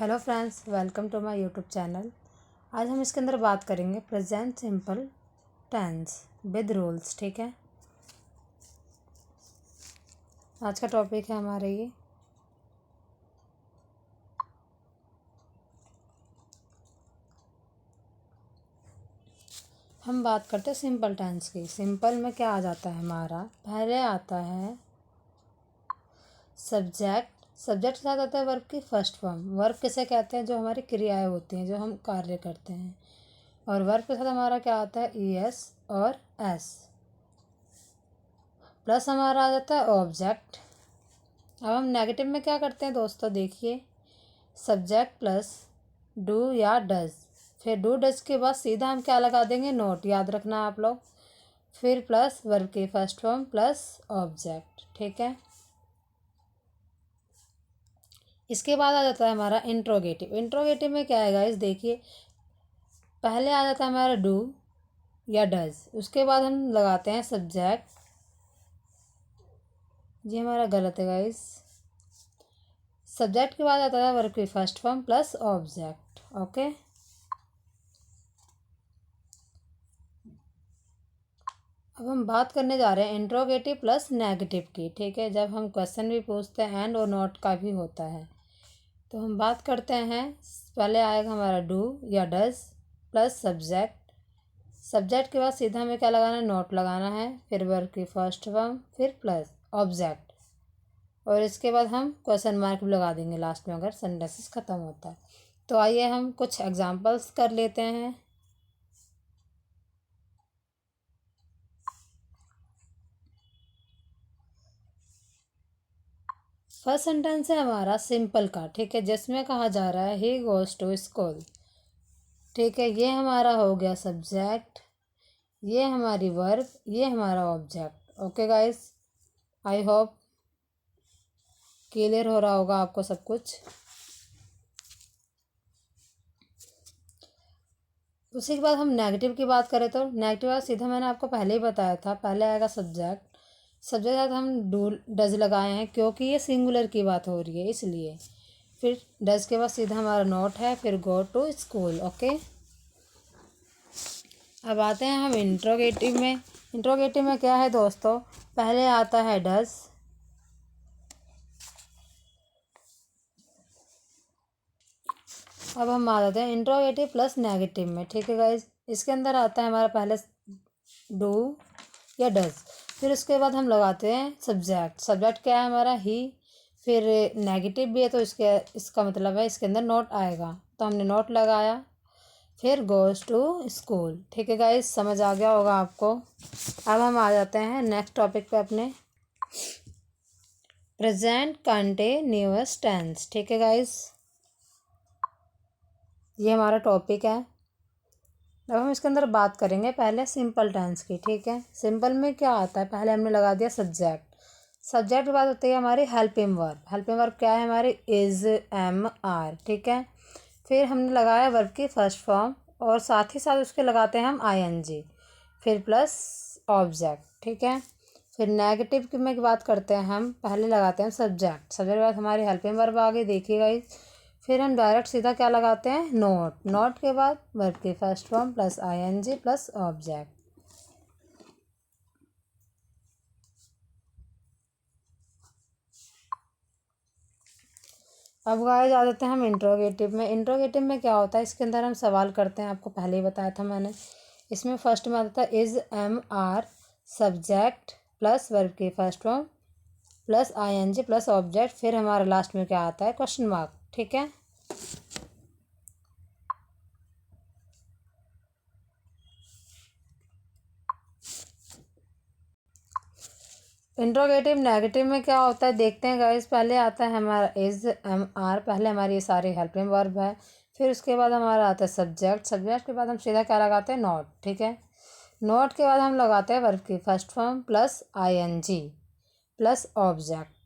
Hello friends, welcome to my YouTube channel. आज हम इसके अंदर बात करेंगे present simple tense with rules. ठीक है, आज का टॉपिक है हमारा ये। हम बात करते हैं सिंपल टेंस की। सिंपल में क्या आ जाता है हमारा, पहले आता है सब्जेक्ट। सब्जेक्ट के साथ आता है वर्ब की फर्स्ट फॉर्म। वर्ब किसे कहते हैं? जो हमारी क्रियाएं होती हैं, जो हम कार्य करते हैं। और वर्ब के साथ हमारा क्या आता है? ES और S। प्लस हमारा आ जाता है ऑब्जेक्ट। अब हम नेगेटिव में क्या करते हैं दोस्तों, देखिए, सब्जेक्ट प्लस डू या डज, फिर डू डज के बाद सीधा हम क्या लगा देंगे? नोट। याद रखना आप लोग। फिर प्लस वर्ब की फर्स्ट फॉर्म प्लस ऑब्जेक्ट। ठीक है, इसके बाद आ जाता है हमारा इंट्रोगेटिव। इंट्रोगेटिव में क्या है गाइस, देखिए, पहले आ जाता है हमारा डू या डज, उसके बाद हम लगाते हैं सब्जेक्ट। ये हमारा गलत है गाइस। सब्जेक्ट के बाद आता है वर्ब की first form plus object. Okay, अब हम बात करने जा रहे हैं इंट्रोगेटिव प्लस नेगेटिव की। ठीक है, जब हम क्वेश्चन भी पूछते हैं एंड और नॉट का भी होता है, तो हम बात करते हैं। पहले आएगा हमारा डू या डज प्लस सब्जेक्ट। सब्जेक्ट के बाद सीधा हमें क्या लगाना है? नॉट लगाना है। फिर वर्ब की फर्स्ट फॉर्म, फिर प्लस ऑब्जेक्ट, और इसके बाद हम क्वेश्चन मार्क भी लगा देंगे लास्ट में अगर सेंटेंसेस ख़त्म होता है। तो आइए हम कुछ एग्जांपल्स कर लेते हैं। फर्स्ट सेंटेंस है हमारा सिंपल का। ठीक है, जिसमें कहा जा रहा है ही गोज़ टू स्कूल। ठीक है, ये हमारा हो गया सब्जेक्ट, ये हमारी वर्ब, ये हमारा object. Okay guys, I hope clear हो रहा होगा आपको सब कुछ। उसी के बाद हम नेगेटिव की बात करें तो नेगेटिव का सीधा मैंने आपको पहले ही बताया था। पहले आएगा सब्जेक्ट। सब्जेक्ट के साथ हम डू डज लगाए हैं क्योंकि ये सिंगुलर की बात हो रही है, इसलिए। फिर डज के बाद सीधा हमारा नोट है, फिर गो टू स्कूल। ओके, अब आते हैं हम इंट्रोगेटिव में। इंट्रोगेटिव में क्या है दोस्तों, पहले आता है डज, अब हम आ जाते हैं इंट्रोगेटिव प्लस नेगेटिव में। ठीक है गाइज, इसके अंदर आता है हमारा पहले डू या डज, फिर उसके बाद हम लगाते हैं सब्जेक्ट। सब्जेक्ट क्या है हमारा? ही। फिर नेगेटिव भी है तो इसका मतलब है इसके अंदर नोट आएगा, तो हमने नोट लगाया। फिर गोज़ टू स्कूल। ठीक है गाइज, समझ आ गया होगा आपको। अब हम आ जाते हैं नेक्स्ट टॉपिक पे अपने, प्रेजेंट कंटिन्यूअस टेंस। ठीक है गाइज, ये हमारा टॉपिक है। अब हम इसके अंदर बात करेंगे पहले सिंपल टेंस की। ठीक है, सिंपल में क्या आता है, पहले हमने लगा दिया सब्जेक्ट। सब्जेक्ट के बाद होती है हमारी हेल्पिंग वर्ब। हेल्पिंग वर्ब क्या है हमारी? Is, am, are. ठीक है, फिर हमने लगाया वर्ब की फर्स्ट फॉर्म और साथ ही साथ उसके लगाते हैं हम ING, फिर प्लस ऑब्जेक्ट। ठीक है, फिर नेगेटिव की में बात करते हैं हम, पहले लगाते हैं सब्जेक्ट। सब्जेक्ट के बाद हमारी हेल्पिंग वर्ब आ गई, देखिएगा। फिर हम डायरेक्ट सीधा क्या लगाते हैं? नोट। नोट के बाद वर्ब की first form plus ING plus object. अब गाइस आ जाते हैं हम इंट्रोगेटिव में। इंट्रोगेटिव में क्या होता है, इसके अंदर हम सवाल करते हैं, आपको पहले ही बताया था मैंने। इसमें फर्स्ट में आता है is, am, are, subject plus verb की first form plus ING plus object, फिर हमारा लास्ट में क्या आता है? Question mark. ठीक है, इंट्रोगेटिव नेगेटिव में क्या होता है देखते हैं गाइस। पहले आता है हमारा इज, एम, आर, पहले हमारी ये सारी हेल्पिंग वर्ब है। फिर उसके बाद हमारा आता है सब्जेक्ट। सब्जेक्ट के बाद हम सीधा क्या लगाते हैं? नोट। ठीक है, नोट के बाद हम लगाते हैं वर्ब की first form plus ING plus object.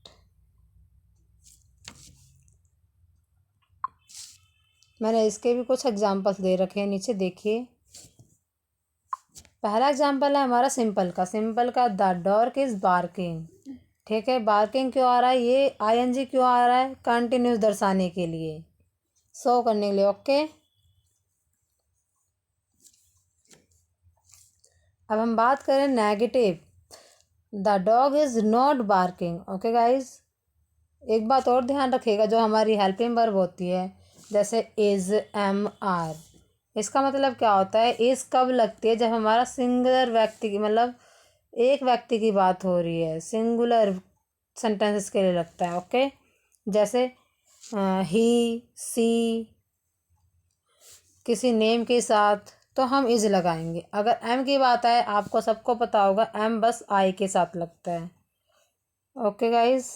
मैंने इसके भी कुछ एग्जाम्पल्स दे रखे हैं, नीचे देखिए। पहला एग्जाम्पल है हमारा सिंपल का। सिंपल का द डॉग इज बार्किंग। ठीक है, बार्किंग क्यों आ रहा है? ये ING क्यों आ रहा है? कंटिन्यूस दर्शाने के लिए। शो करने के लिए। ओके, अब हम बात करें negative. The dog is not barking. Okay guys, एक बात और ध्यान रखिएगा, जो हमारी हेल्पिंग वर्ब होती है जैसे इज़, एम, आर, इसका मतलब क्या होता है? इज़ कब लगती है? जब हमारा सिंगुलर व्यक्ति की, मतलब एक व्यक्ति की बात हो रही है, सिंगुलर सेंटेंसेस के लिए लगता है। ओके, जैसे ही, सी, किसी नेम के साथ तो हम इज़ लगाएंगे। अगर एम की बात आए, आपको सबको पता होगा एम बस आई के साथ लगता है। ओके गाइस,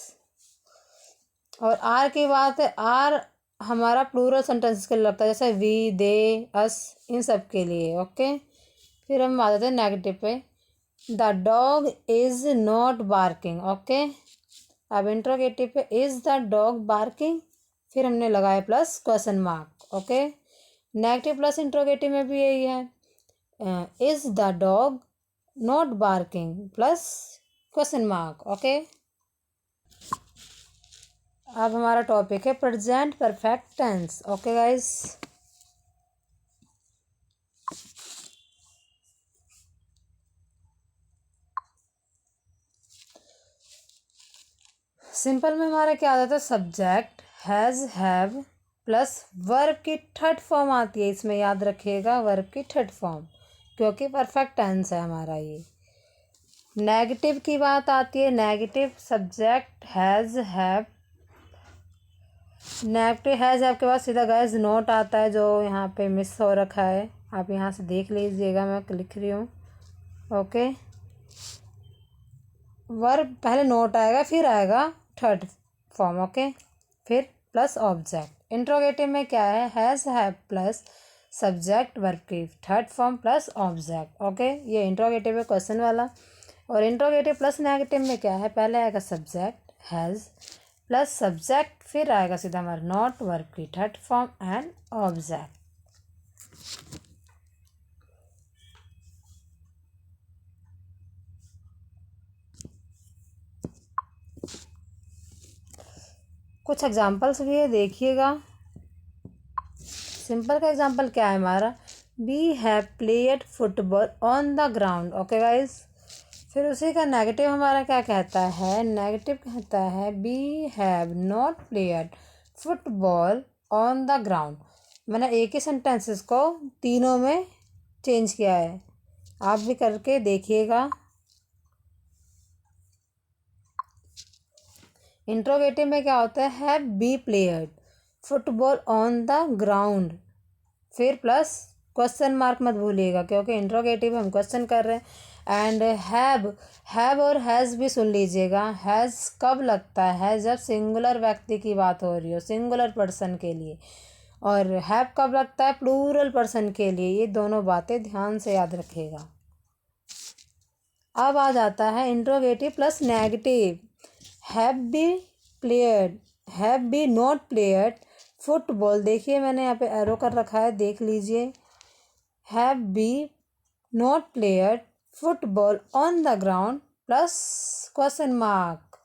और आर की बात है, आर हमारा प्लूरल सेंटेंसेस के लिए लगता है, जैसे वी, दे, अस, इन सब के लिए। ओके, फिर हम आ जाते हैं नेगेटिव पे। The dog is not barking. Okay, अब इंट्रोगेटिव पे, इज़ द डॉग बार्किंग, फिर हमने लगाया plus question mark. Okay, negative plus interrogative में भी यही है, is the dog not barking plus question mark. Okay, अब हमारा टॉपिक है present perfect tense. Okay guys, simple में हमारा क्या आता है? Subject has, have plus verb की थर्ड फॉर्म आती है। इसमें याद रखिएगा वर्ब की थर्ड फॉर्म, क्योंकि परफेक्ट टेंस है हमारा ये। नेगेटिव की बात आती है, negative subject has, have, negative has आपके पास सीधा गाइस नोट आता है, जो यहाँ पे मिस हो रखा है, आप यहाँ से देख लीजिएगा, मैं लिख रही हूँ। ओके, वर्ब पहले नोट आएगा, फिर आएगा थर्ड फॉर्म। ओके, फिर प्लस ऑब्जेक्ट। इंट्रोगेटिव में क्या है? Has, have plus subject verb की third form plus object. Okay, ये इंट्रोगेटिव है क्वेश्चन वाला। और इंट्रोगेटिव प्लस नेगेटिव में क्या है? पहले आएगा सब्जेक्ट हैज़ प्लस सब्जेक्ट, फिर आएगा सीधा हमारा नॉट वर्ब की थर्ड फॉर्म एंड ऑब्जेक्ट। कुछ एग्जांपल्स भी है, देखिएगा। सिंपल का एग्जांपल क्या है हमारा? We have played football on the ground. Okay guys, फिर उसी का नेगेटिव हमारा क्या कहता है? नेगेटिव कहता है we have not played football on the ground. मैंने एक ही सेंटेंसेस को तीनों में चेंज किया है, आप भी करके देखिएगा। इंट्रोगेटिव में क्या होता है? Have be played football on the ground, फिर प्लस क्वेश्चन मार्क मत भूलिएगा, क्योंकि इंट्रोगेटिव हम क्वेश्चन कर रहे हैं। एंड हैव और हैज़ भी सुन लीजिएगा। हैज़ कब लगता है? जब सिंगुलर व्यक्ति की बात हो रही हो, सिंगुलर पर्सन के लिए। और हैव कब लगता है? प्लूरल पर्सन के लिए। ये दोनों बातें ध्यान से याद रखिएगा। अब आ जाता है interrogative plus negative. Have be played, have be not played football. देखिए मैंने यहाँ पे एरो कर रखा है, देख लीजिए। Have be not played football on the ground plus question mark.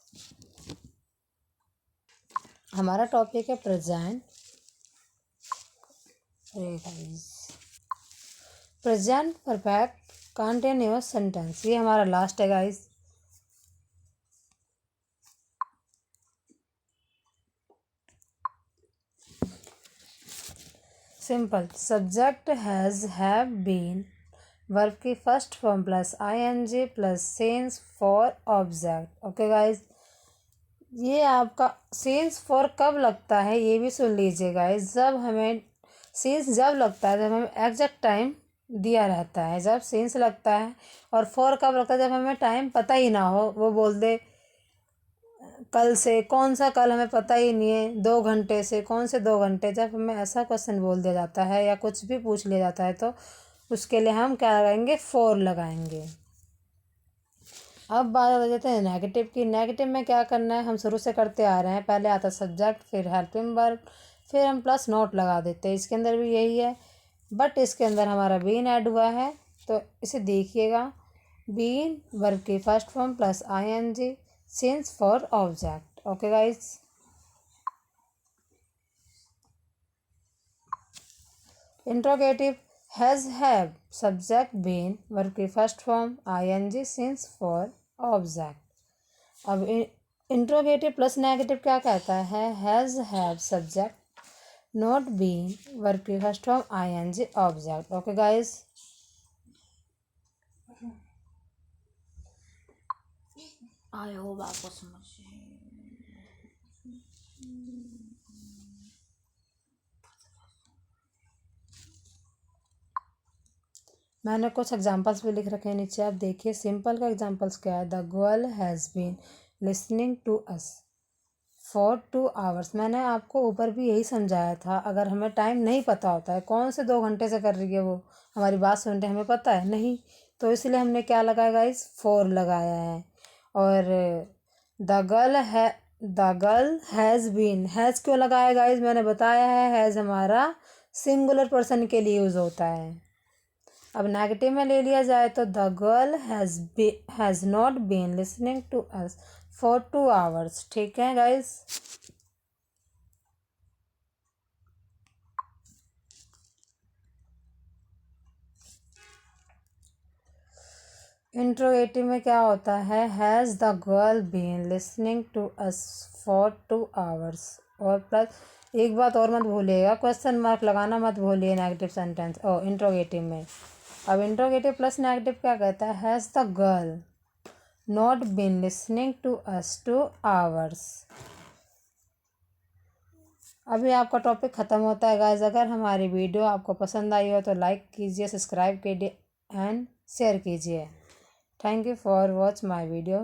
हमारा टॉपिक है present. Present perfect continuous sentence, ये हमारा लास्ट है guys. Simple, subject has, have been, verb की first form plus ING plus since for object. Okay guys, ये आपका sense for कब लगता है ये भी सुन लीजिए गाइज। जब हमें सेंस जब लगता है, जब हमें एग्जैक्ट टाइम दिया रहता है, जब सेंस लगता है। और फॉर कब लगता है? जब हमें टाइम पता ही ना हो, वो बोल दे कल से, कौन सा कल हमें पता ही नहीं है, 2 घंटे से, कौन से 2 घंटे। जब हमें ऐसा क्वेश्चन बोल दिया जाता है या कुछ भी पूछ लिया जाता है, तो उसके लिए हम क्या लगाएंगे? फॉर लगाएंगे। अब बात आ जाते हैं नेगेटिव की। नेगेटिव में क्या करना है? हम शुरू से करते आ रहे हैं, पहले आता सब्जेक्ट, फिर हेल्पिंग वर्ब, फिर हम प्लस नॉट लगा देते हैं। इसके अंदर भी यही है, बट इसके अंदर हमारा बीन ऐड हुआ है, तो इसे देखिएगा। बीन वर्ब की first form plus ING since for object. Okay guys, interrogative has have subject been verb की first form ing since for object. अब इंट्रोगेटिव प्लस नेगेटिव क्या कहता है, has have subject not been verb की first form ing object. Okay guys, I hope आपको समझ। मैंने कुछ एग्जांपल्स भी लिख रखे हैं नीचे, आप देखिए। सिंपल का एग्जांपल्स क्या है, the girl has been listening to us for 2 hours. मैंने आपको ऊपर भी यही समझाया था, अगर हमें टाइम नहीं पता होता है कौन से 2 घंटे से कर रही है वो हमारी बात सुन रही है, हमें पता है नहीं, तो इसलिए हमने क्या लगाया गाइस, 4 लगाया है। और the girl has been, has क्यों लगाया गाइस, मैंने बताया है हैज़ हमारा सिंगुलर पर्सन के लिए यूज़ होता है। अब नेगेटिव में ले लिया जाए तो the girl has not been listening to us for 2 hours. ठीक है गाइस, इंट्रोगेटिव में क्या होता है, has the girl been listening to us for 2 hours. और प्लस एक बात और मत भूलिएगा, क्वेश्चन मार्क लगाना मत भूलिए नेगेटिव सेंटेंस और इंट्रोगेटिव में। अब इंट्रोगेटिव प्लस नेगेटिव क्या कहता है, has the girl not been listening to us 2 hours. अभी आपका टॉपिक ख़त्म होता है गाइस। अगर हमारी वीडियो आपको पसंद आई हो तो लाइक कीजिए, सब्सक्राइब कीजिए एंड शेयर कीजिए। Thank you for watch my video.